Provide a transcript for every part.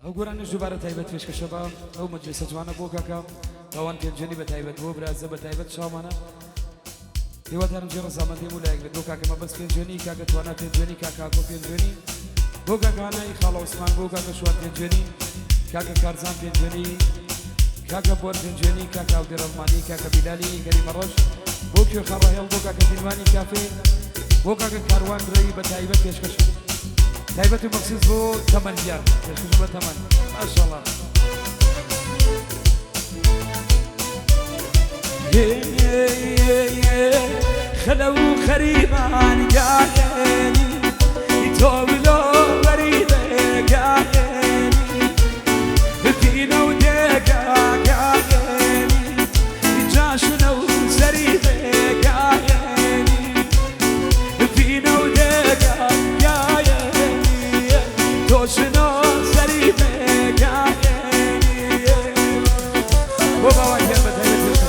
ئەو گۆرانش دووبارە تایبەت پێشکەشە بە ئەو مەجلیسە جوانە بۆ کاکە ئەوان پێنجێنی بە تایبەت بۆ برازە بە تایبەت شاوانە هیوادارم جێ ڕەزامەندی بوو لایەک بێت بۆ کاکە مەبەست پێنجێنی کاکە توانە پێنجێنی کاکۆ پێنجێنی بۆ کاکانەی خاڵە عوسمان بۆ کاکە شوان پێنجێنی کاکە کارزان پێنجێنی کاکە بۆر پێنجێنی کاکە ئەودێڕەڵمانی کاکە بیلالی گەریمە ڕۆژ بۆ کوێ خەڕەهێڵ بۆ کاکە دیلوانی کافێ بۆ کاکە کاروان ڕێی بە تایبەت پێشکەش تایبەت و مەخصوص بۆ تەمەنیان پێشکەش بە تەمەن ماشەڵڵا خلو خريبان قايني يتوبلو بريده قايني فينا وديقا قايني يجاشنو سريده قايني فينا وديقا قايني توشنو سريده قايني بابا واجه بتايبت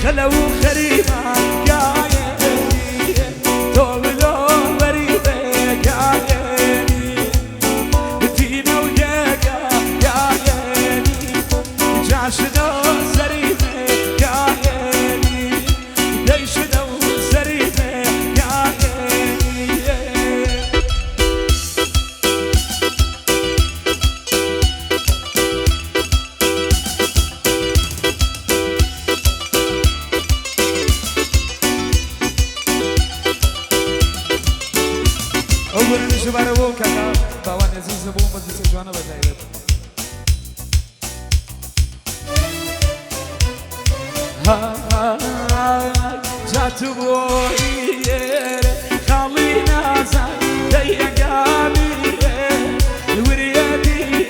خلو خريبان قايني توبلو بريده قايني فينا وديقا قايني جاشنو سريده قايني ليشنو سريده قايني أول نشوفه بو كذا طبعا عزيز بو مجلس جوانا بتايبت جاتو بوي خلينا زاي ديقامي الوريدي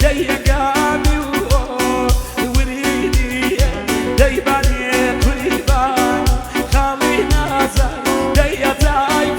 ديقامي الوريدي ديباني قريبان خلينا زاي ديقامي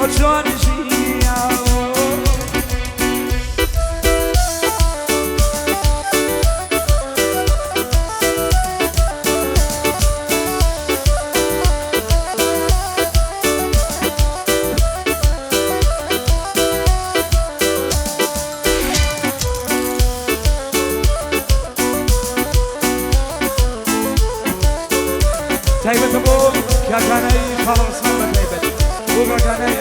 چون جیاو تایبەتە بۆ کاکانەی خاڵەڕسمان بە تایبەت بۆ کاکانەی